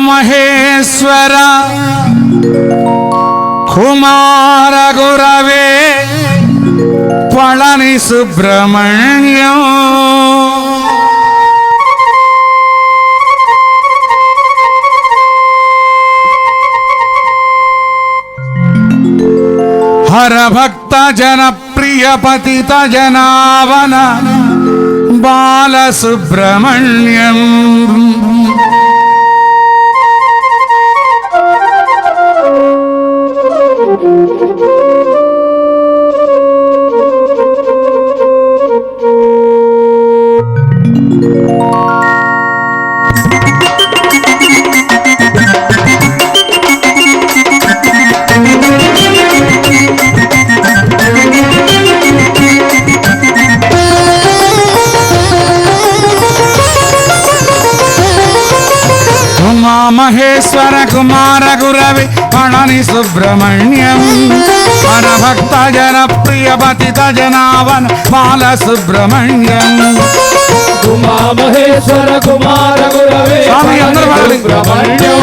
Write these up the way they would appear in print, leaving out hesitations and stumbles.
ఉమామహేశ్వర కుమార గురవే పళని సుబ్రహ్మణ్యం హర భక్త జన ప్రియ పతిత జనావన బాల సుబ్రహ్మణ్యం మహేశ్వర కుమార గురవి పళని సుబ్రహ్మణ్యం హర భక్త జన ప్రియ పతిత జనావన బాల సుబ్రహ్మణ్యం ఉమామహేశ్వర కుమార గురవే సుబ్రహ్మణ్యం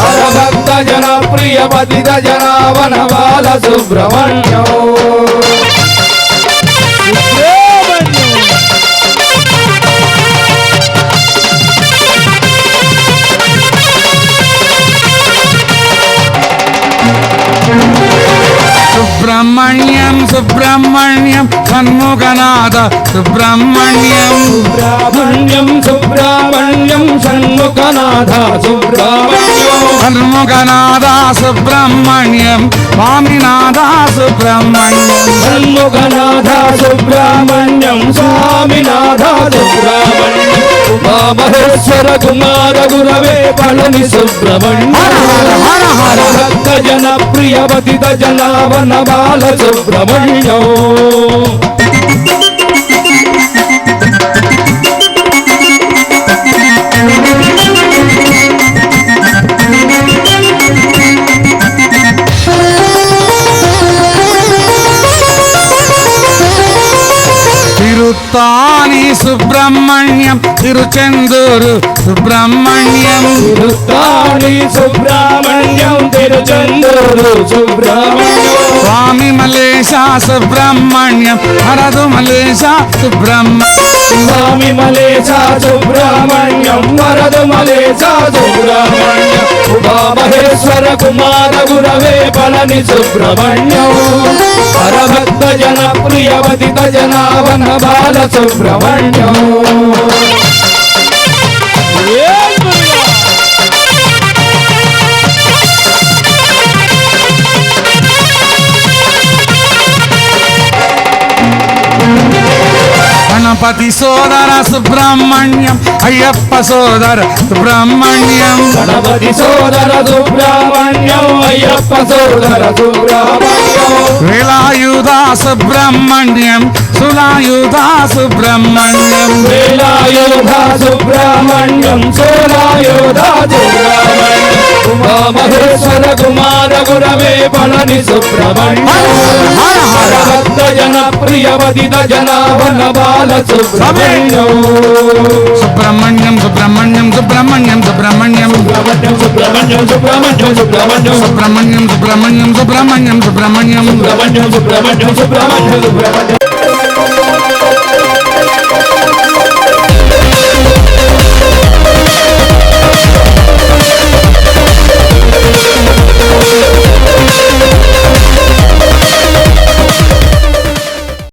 హర భక్త జన ప్రియ పతిత జనావన బాల సుబ్రహ్మణ్యం సుబ్రహ్మణ్యం సుబ్రహ్మణ్యం షణ్ముఖనాథ సుబ్రహ్మణ్యం సుబ్రహ్మణ్యం సుబ్రహ్మణ్యం షణ్ముఖనాథ సుబ్రహ్మణ్యం షణ్ముఖనాథ సుబ్రహ్మణ్యం స్వామినాథ సుబ్రహ్మణ్యం షణ్ముఖనాథ సుబ్రహ్మణ్యం స్వామినాథ సుబ్రహ్మణ్యం ఉమామహేశ్వర కుమార గురవే పళని సుబ్రహ్మణ్యం హర భక్త జన ప్రియ పతిత జనావన బాల సుబ్రహ్మణ్యం తిరుత్తాని సుబ్రహ్మణ్యం తిరుచెందూరు సుబ్రహ్మణ్యం తిరుత్తాని సుబ్రహ్మణ్యం తిరుచెందూరు సుబ్రహ్మణ్యం స్వామి మలేశ సుబ్రహ్మణ్యం హరదు మలేశ సుబ్రహ్మణ్యం స్వామి మలేశ సుబ్రహ్మణ్యం వరదు మలేశ సుబ్రహ్మణ్యం ఉమామహేశ్వర కుమార గురవే పళని సుబ్రహ్మణ్యం హర భక్త జన ప్రియ పతిత జనావన బాల సుబ్రహ్మణ్యం గణపతి సోదర సుబ్రహ్మణ్యం అయ్యప్ప సోదర సుబ్రహ్మణ్యం గణపతి సోదర సుబ్రహ్మణ్యం అయ్యప్ప సోదర సుబ్రహ్మణ్యం వేలాయుధ సుబ్రహ్మణ్యం సులాయుధ సుబ్రహ్మణ్యం వేలాయుధ సుబ్రహ్మణ్యం సోలాయుధ సుబ్రహ్మణ్యం ఉమామహేశ్వర కుమార గురవే పళని సుబ్రహ్మణ్యం హర భక్త జన ప్రియ పతిత జనావన బాల సుబ్రహ్మణ్యం సుబ్రహ్మణ్యం సుబ్రహ్మణ్యం సుబ్రహ్మణ్యం సుబ్రహ్మణ్యం సుబ్రహ్మణ్యం సుబ్రహ్మణ్యం సుబ్రహ్మణ్యం సుబ్రహ్మణ్యం సుబ్రహ్మణ్యం సుబ్రహ్మణ్యం సుబ్రహ్మణ్యం సుబ్రహ్మణ్యం సుబ్రహ్మణ్యం సుబ్రహ్మణ్యం సుబ్రహ్మణ్యం సుబ్రహ్మణ్యం